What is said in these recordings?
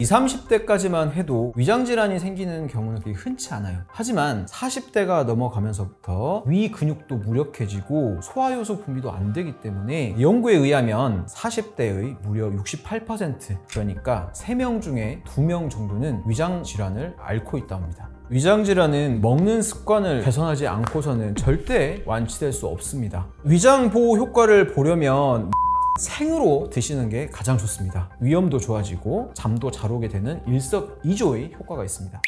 20, 30대까지만 해도 위장질환이 생기는 경우는 그렇게 흔치 않아요. 하지만 40대가 넘어가면서부터 위 근육도 무력해지고 소화효소 분비도 안 되기 때문에 연구에 의하면 40대의 무려 68%, 그러니까 3명 중에 2명 정도는 위장질환을 앓고 있다고 합니다. 위장질환은 먹는 습관을 개선하지 않고서는 절대 완치될 수 없습니다. 위장 보호 효과를 보려면 생으로 드시는 게 가장 좋습니다. 위염도 좋아지고 잠도 잘 오게 되는 일석이조의 효과가 있습니다.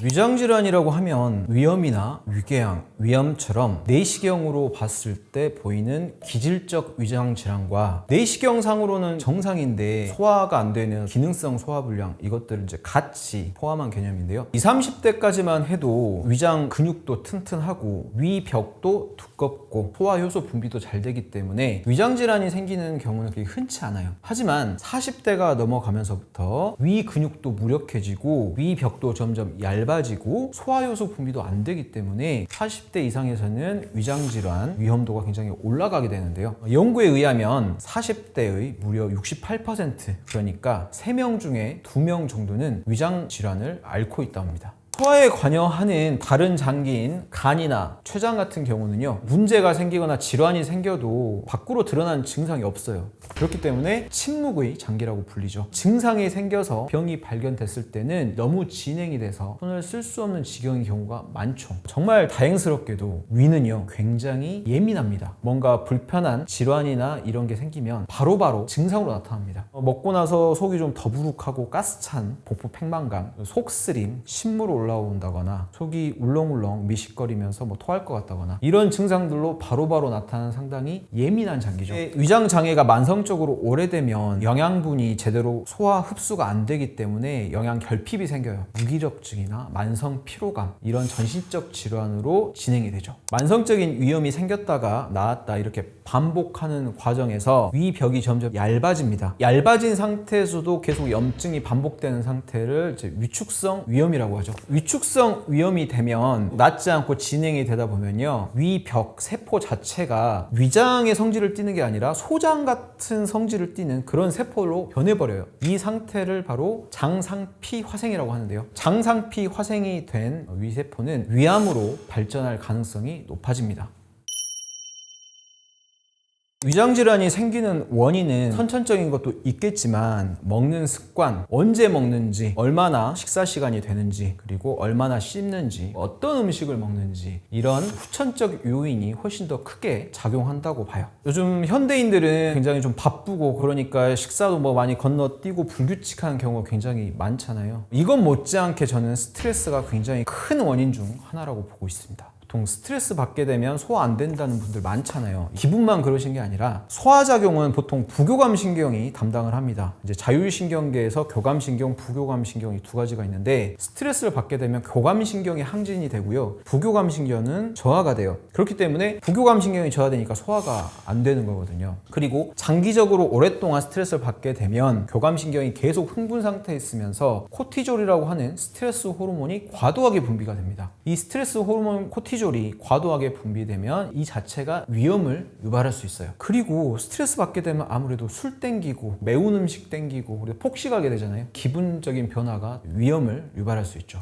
위장질환이라고 하면 위염이나 위궤양, 위암처럼 내시경으로 봤을 때 보이는 기질적 위장질환과 내시경상으로는 정상인데 소화가 안 되는 기능성 소화불량, 이것들을 이제 같이 포함한 개념인데요. 20, 30대까지만 해도 위장 근육도 튼튼하고 위벽도 두껍고 소화효소 분비도 잘 되기 때문에 위장질환이 생기는 경우는 그렇게 흔치 않아요. 하지만 40대가 넘어가면서부터 위 근육도 무력해지고 위벽도 점점 얇아지고 소화효소 분비도 안 되기 때문에 40대 이상에서는 위장질환 위험도가 굉장히 올라가게 되는데요. 연구에 의하면 40대의 무려 68%, 그러니까 3명 중에 2명 정도는 위장질환을 앓고 있다고 합니다. 소화에 관여하는 다른 장기인 간이나 췌장 같은 경우는요, 문제가 생기거나 질환이 생겨도 밖으로 드러나는 증상이 없어요. 그렇기 때문에 침묵의 장기라고 불리죠. 증상이 생겨서 병이 발견됐을 때는 너무 진행이 돼서 손을 쓸 수 없는 지경인 경우가 많죠. 정말 다행스럽게도 위는요, 굉장히 예민합니다. 뭔가 불편한 질환이나 이런 게 생기면 바로바로 증상으로 나타납니다. 먹고 나서 속이 좀 더부룩하고 가스찬 복부 팽만감, 속쓰림, 신물 올라온다거나 속이 울렁울렁 미식거리면서 토할 것 같다거나 이런 증상들로 바로바로 나타나는 상당히 예민한 장기죠. 위장 장애가 만성적으로 오래되면 영양분이 제대로 소화 흡수가 안 되기 때문에 영양 결핍이 생겨요. 무기력증이나 만성 피로감, 이런 전신적 질환으로 진행이 되죠. 만성적인 위염이 생겼다가 나았다 이렇게 반복하는 과정에서 위벽이 점점 얇아집니다. 얇아진 상태에서도 계속 염증이 반복되는 상태를 이제 위축성 위염이라고 하죠. 위축성 위염이 되면 낫지 않고 진행이 되다 보면요, 위벽 세포 자체가 위장의 성질을 띠는 게 아니라 소장 같은 성질을 띠는 그런 세포로 변해버려요. 이 상태를 바로 장상피 화생이라고 하는데요, 장상피 화생이 된 위세포는 위암으로 발전할 가능성이 높아집니다. 위장질환이 생기는 원인은 선천적인 것도 있겠지만 먹는 습관, 언제 먹는지, 얼마나 식사 시간이 되는지, 그리고 얼마나 씹는지, 어떤 음식을 먹는지, 이런 후천적 요인이 훨씬 더 크게 작용한다고 봐요. 요즘 현대인들은 굉장히 좀 바쁘고 그러니까 식사도 많이 건너뛰고 불규칙한 경우가 굉장히 많잖아요. 이것 못지않게 저는 스트레스가 굉장히 큰 원인 중 하나라고 보고 있습니다. 보통 스트레스 받게 되면 소화 안 된다는 분들 많잖아요. 기분만 그러신 게 아니라 소화작용은 보통 부교감신경이 담당을 합니다. 이제 자율신경계에서 교감신경, 부교감신경 이 두 가지가 있는데, 스트레스를 받게 되면 교감신경이 항진이 되고요, 부교감신경은 저하가 돼요. 그렇기 때문에 부교감신경이 저하되니까 소화가 안 되는 거거든요. 그리고 장기적으로 오랫동안 스트레스를 받게 되면 교감신경이 계속 흥분 상태에 있으면서 코티졸이라고 하는 스트레스 호르몬이 과도하게 분비가 됩니다. 이 스트레스 호르몬 코티졸이 과도하게 분비되면 이 자체가 위염을 유발할 수 있어요. 그리고 스트레스 받게 되면 아무래도 술 땡기고 매운 음식 땡기고 그리고 폭식하게 되잖아요. 기분적인 변화가 위염을 유발할 수 있죠.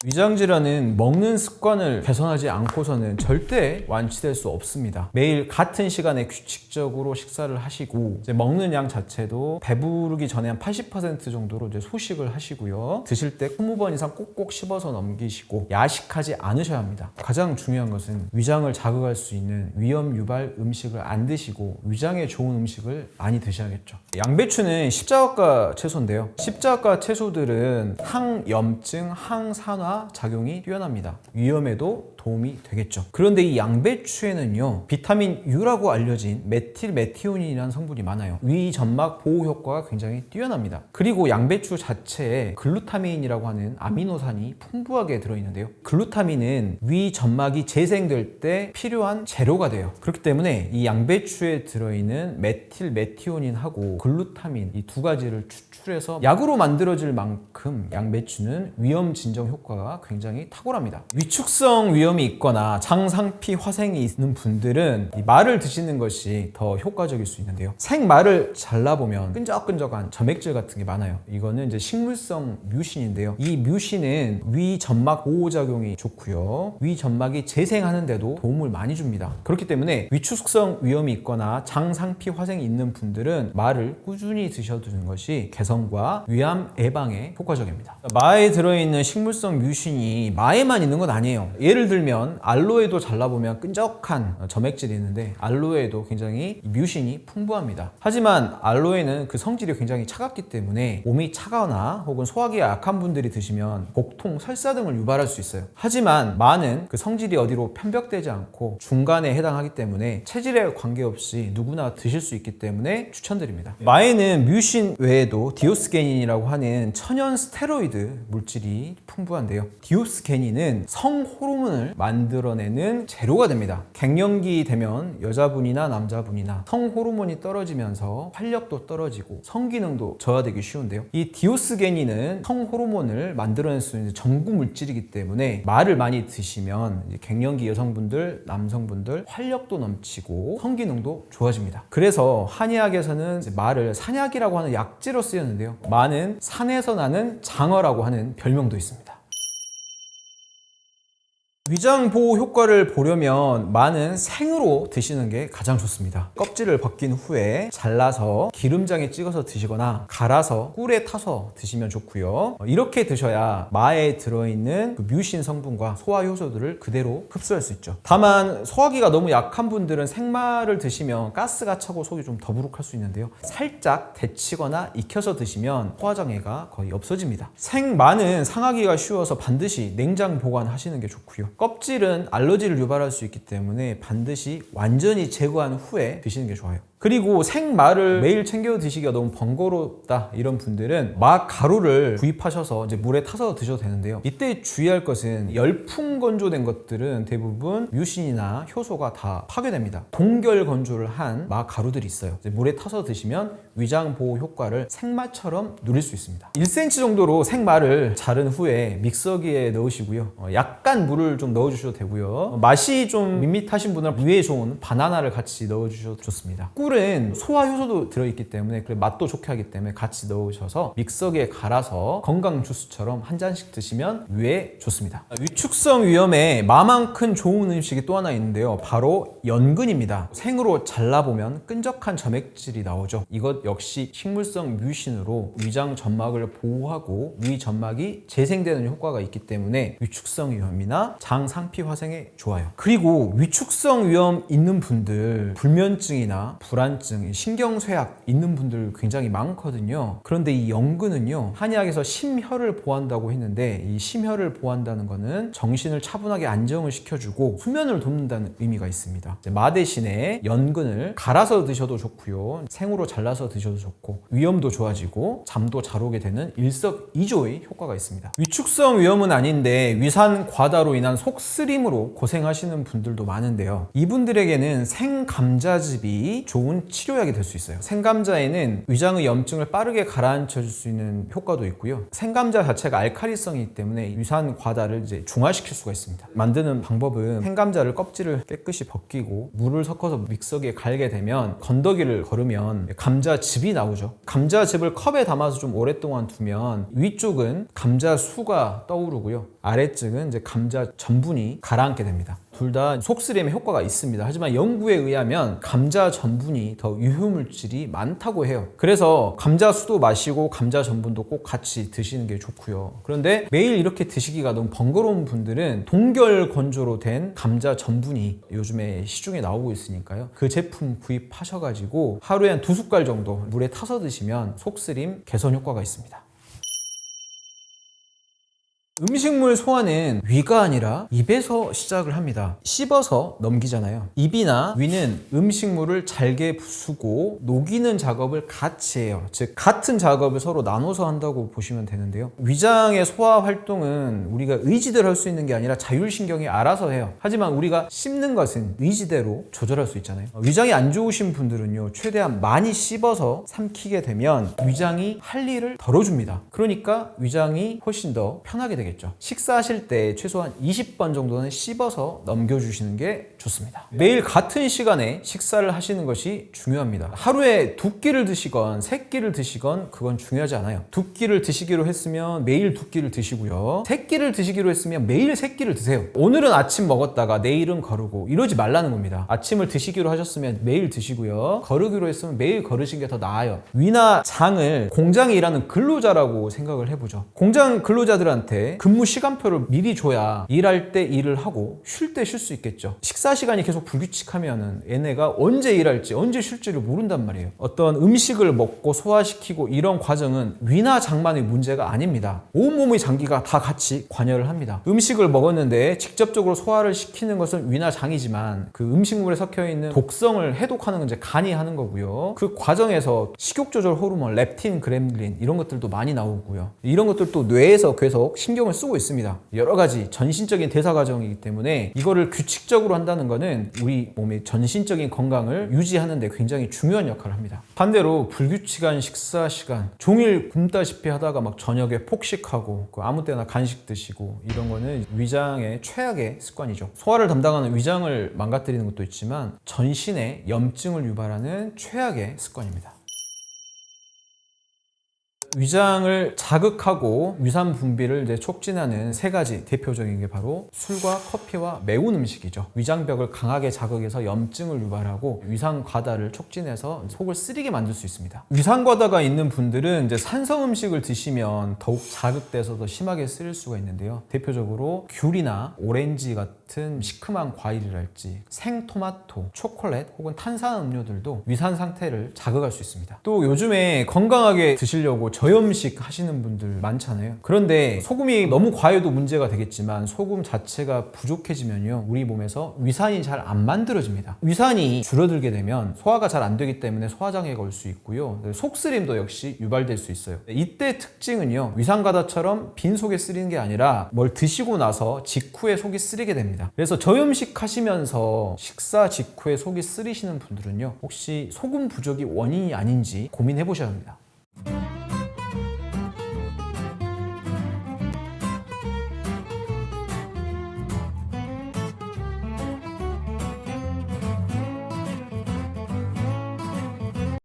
위장질환은 먹는 습관을 개선하지 않고서는 절대 완치될 수 없습니다. 매일 같은 시간에 규칙적으로 식사를 하시고, 이제 먹는 양 자체도 배부르기 전에 한 80% 정도로 이제 소식을 하시고요, 드실 때 20번 이상 꼭꼭 씹어서 넘기시고 야식하지 않으셔야 합니다. 가장 중요한 것은 위장을 자극할 수 있는 위염 유발 음식을 안 드시고 위장에 좋은 음식을 많이 드셔야겠죠. 양배추는 십자가 채소인데요, 십자가 채소들은 항염증, 항산화 작용이 뛰어납니다. 위염에도 도움이 되겠죠. 그런데 이 양배추에는요, 비타민 U라고 알려진 메틸메티오닌이라는 성분이 많아요. 위 점막 보호 효과가 굉장히 뛰어납니다. 그리고 양배추 자체에 글루타민이라고 하는 아미노산이 풍부하게 들어있는데요, 글루타민은 위 점막이 재생될 때 필요한 재료가 돼요. 그렇기 때문에 이 양배추에 들어있는 메틸메티오닌하고 글루타민 이 두 가지를 추출해서 약으로 만들어질 만큼 양배추는 위염 진정 효과가 굉장히 탁월합니다. 위축성 위염 위염이 있거나 장상피 화생이 있는 분들은 이 말을 드시는 것이 더 효과적일 수 있는데요. 생말을 잘라보면 끈적끈적한 점액질 같은 게 많아요. 이거는 이제 식물성 뮤신인데요. 이 뮤신은 위 점막 보호 작용이 좋고요. 위 점막이 재생하는 데도 도움을 많이 줍니다. 그렇기 때문에 위축성 위염이 있거나 장상피 화생이 있는 분들은 말을 꾸준히 드셔두는 것이 개선과 위암 예방에 효과적입니다. 마에 들어있는 식물성 뮤신이 마에만 있는 건 아니에요. 예를 들면 알로에도 잘라보면 끈적한 점액질이 있는데 알로에도 굉장히 뮤신이 풍부합니다. 하지만 알로에는 그 성질이 굉장히 차갑기 때문에 몸이 차가거나 혹은 소화기가 약한 분들이 드시면 복통, 설사 등을 유발할 수 있어요. 하지만 마는 그 성질이 어디로 편벽되지 않고 중간에 해당하기 때문에 체질에 관계없이 누구나 드실 수 있기 때문에 추천드립니다. 마에는 뮤신 외에도 디오스게닌이라고 하는 천연 스테로이드 물질이 풍부한데요. 디오스게닌은 성호르몬을 만들어내는 재료가 됩니다. 갱년기 되면 여자분이나 남자분이나 성호르몬이 떨어지면서 활력도 떨어지고 성기능도 저하되기 쉬운데요. 이 디오스게닌은 성호르몬을 만들어낼 수 있는 전구 물질이기 때문에 말을 많이 드시면 갱년기 여성분들, 남성분들 활력도 넘치고 성기능도 좋아집니다. 그래서 한의학에서는 말을 산약이라고 하는 약재로 쓰였는데요. 마는 산에서 나는 장어라고 하는 별명도 있습니다. 위장 보호 효과를 보려면 마는 생으로 드시는 게 가장 좋습니다. 껍질을 벗긴 후에 잘라서 기름장에 찍어서 드시거나 갈아서 꿀에 타서 드시면 좋고요. 이렇게 드셔야 마에 들어있는 그 뮤신 성분과 소화 효소들을 그대로 흡수할 수 있죠. 다만 소화기가 너무 약한 분들은 생마를 드시면 가스가 차고 속이 좀 더부룩할 수 있는데요. 살짝 데치거나 익혀서 드시면 소화장애가 거의 없어집니다. 생마는 상하기가 쉬워서 반드시 냉장 보관하시는 게 좋고요. 껍질은 알러지를 유발할 수 있기 때문에 반드시 완전히 제거한 후에 드시는 게 좋아요. 그리고 생마를 매일 챙겨 드시기가 너무 번거롭다 이런 분들은 마 가루를 구입하셔서 이제 물에 타서 드셔도 되는데요. 이때 주의할 것은 열풍 건조된 것들은 대부분 뮤신이나 효소가 다 파괴됩니다. 동결 건조를 한 마 가루들이 있어요. 이제 물에 타서 드시면 위장 보호 효과를 생마처럼 누릴 수 있습니다. 1cm 정도로 생마를 자른 후에 믹서기에 넣으시고요. 약간 물을 좀 넣어주셔도 되고요. 맛이 좀 밋밋하신 분은 위에 좋은 바나나를 같이 넣어주셔도 좋습니다. 꿀은 소화 효소도 들어있기 때문에 맛도 좋게 하기 때문에 같이 넣으셔서 믹서기에 갈아서 건강 주스처럼 한 잔씩 드시면 위에 좋습니다. 위축성 위염에 마만큼 좋은 음식이 또 하나 있는데요. 바로 연근입니다. 생으로 잘라보면 끈적한 점액질이 나오죠. 이것 역시 식물성 뮤신으로 위장 점막을 보호하고 위 점막이 재생되는 효과가 있기 때문에 위축성 위염이나 장 상피 화생에 좋아요. 그리고 위축성 위염 있는 분들 불면증이나 불안증, 신경쇠약 있는 분들 굉장히 많거든요. 그런데 이 연근은요, 한의학에서 심혈을 보호한다고 했는데 이 심혈을 보호한다는 거는 정신을 차분하게 안정을 시켜주고 수면을 돕는다는 의미가 있습니다. 마 대신에 연근을 갈아서 드셔도 좋고요, 생으로 잘라서 드셔도 좋고 위염도 좋아지고 잠도 잘 오게 되는 일석이조의 효과가 있습니다. 위축성 위염은 아닌데 위산 과다로 인한 속쓰림으로 고생하시는 분들도 많은데요. 이분들에게는 생감자즙이 좋은 치료약이 될 수 있어요. 생감자에는 위장의 염증을 빠르게 가라앉혀 줄 수 있는 효과도 있고요. 생감자 자체가 알칼리성이기 때문에 위산 과다를 이제 중화시킬 수가 있습니다. 만드는 방법은 생감자를 껍질을 깨끗이 벗기고 물을 섞어서 믹서기에 갈게 되면 건더기를 걸으면 감자즙이 나오죠. 감자즙을 컵에 담아서 좀 오랫동안 두면 위쪽은 감자수가 떠오르고요. 아래쪽은 이제 감자 전분이 가라앉게 됩니다. 둘 다 속쓰림에 효과가 있습니다. 하지만 연구에 의하면 감자 전분이 더 유효물질이 많다고 해요. 그래서 감자수도 마시고 감자 전분도 꼭 같이 드시는 게 좋고요. 그런데 매일 이렇게 드시기가 너무 번거로운 분들은 동결 건조로 된 감자 전분이 요즘에 시중에 나오고 있으니까요. 그 제품 구입하셔가지고 하루에 한 2숟갈 정도 물에 타서 드시면 속쓰림 개선 효과가 있습니다. 음식물 소화는 위가 아니라 입에서 시작을 합니다. 씹어서 넘기잖아요. 입이나 위는 음식물을 잘게 부수고 녹이는 작업을 같이 해요. 즉 같은 작업을 서로 나눠서 한다고 보시면 되는데요. 위장의 소화 활동은 우리가 의지대로 할 수 있는 게 아니라 자율신경이 알아서 해요. 하지만 우리가 씹는 것은 의지대로 조절할 수 있잖아요. 위장이 안 좋으신 분들은요, 최대한 많이 씹어서 삼키게 되면 위장이 할 일을 덜어줍니다. 그러니까 위장이 훨씬 더 편하게 되겠죠. 되겠죠. 식사하실 때 최소한 20번 정도는 씹어서 넘겨주시는 게 좋습니다. 매일 같은 시간에 식사를 하시는 것이 중요합니다. 하루에 2끼를 드시건 3끼를 드시건 그건 중요하지 않아요. 2끼를 드시기로 했으면 매일 2끼를 드시고요. 3끼를 드시기로 했으면 매일 3끼를 드세요. 오늘은 아침 먹었다가 내일은 거르고 이러지 말라는 겁니다. 아침을 드시기로 하셨으면 매일 드시고요. 거르기로 했으면 매일 거르시는 게 더 나아요. 위나 장을 공장에 일하는 근로자라고 생각을 해보죠. 공장 근로자들한테 근무 시간표를 미리 줘야 일할 때 일을 하고 쉴 때 쉴 수 있겠죠. 식사 시간이 계속 불규칙하면은 얘네가 언제 일할지 언제 쉴지를 모른단 말이에요. 어떤 음식을 먹고 소화시키고 이런 과정은 위나 장만의 문제가 아닙니다. 온몸의 장기가 다 같이 관여를 합니다. 음식을 먹었는데 직접적으로 소화를 시키는 것은 위나 장이지만 그 음식물에 섞여 있는 독성을 해독하는 건 이제 간이 하는 거고요. 그 과정에서 식욕 조절 호르몬, 렙틴, 그렘린 이런 것들도 많이 나오고요. 이런 것들도 뇌에서 계속 신경을 쓰고 있습니다. 여러 가지 전신적인 대사 과정이기 때문에 이거를 규칙적으로 한다는 거는 우리 몸의 전신적인 건강을 유지하는 데 굉장히 중요한 역할을 합니다. 반대로 불규칙한 식사 시간, 종일 굶다시피 하다가 막 저녁에 폭식하고 아무 때나 간식 드시고 이런 거는 위장의 최악의 습관이죠. 소화를 담당하는 위장을 망가뜨리는 것도 있지만 전신에 염증을 유발하는 최악의 습관입니다. 위장을 자극하고 위산 분비를 이제 촉진하는 3가지 대표적인 게 바로 술과 커피와 매운 음식이죠. 위장벽을 강하게 자극해서 염증을 유발하고 위산 과다를 촉진해서 속을 쓰리게 만들 수 있습니다. 위산 과다가 있는 분들은 이제 산성 음식을 드시면 더욱 자극돼서 더 심하게 쓰릴 수가 있는데요. 대표적으로 귤이나 오렌지 같은 시큼한 과일이랄지 생토마토, 초콜릿 혹은 탄산음료들도 위산 상태를 자극할 수 있습니다. 또 요즘에 건강하게 드시려고 저염식 하시는 분들 많잖아요. 그런데 소금이 너무 과해도 문제가 되겠지만 소금 자체가 부족해지면요 우리 몸에서 위산이 잘 안 만들어집니다. 위산이 줄어들게 되면 소화가 잘 안 되기 때문에 소화장애가 올 수 있고요. 속쓰림도 역시 유발될 수 있어요. 이때 특징은요 위산 과다처럼 빈속에 쓰리는 게 아니라 뭘 드시고 나서 직후에 속이 쓰리게 됩니다. 그래서 저염식 하시면서 식사 직후에 속이 쓰리시는 분들은요 혹시 소금 부족이 원인이 아닌지 고민해 보셔야 합니다.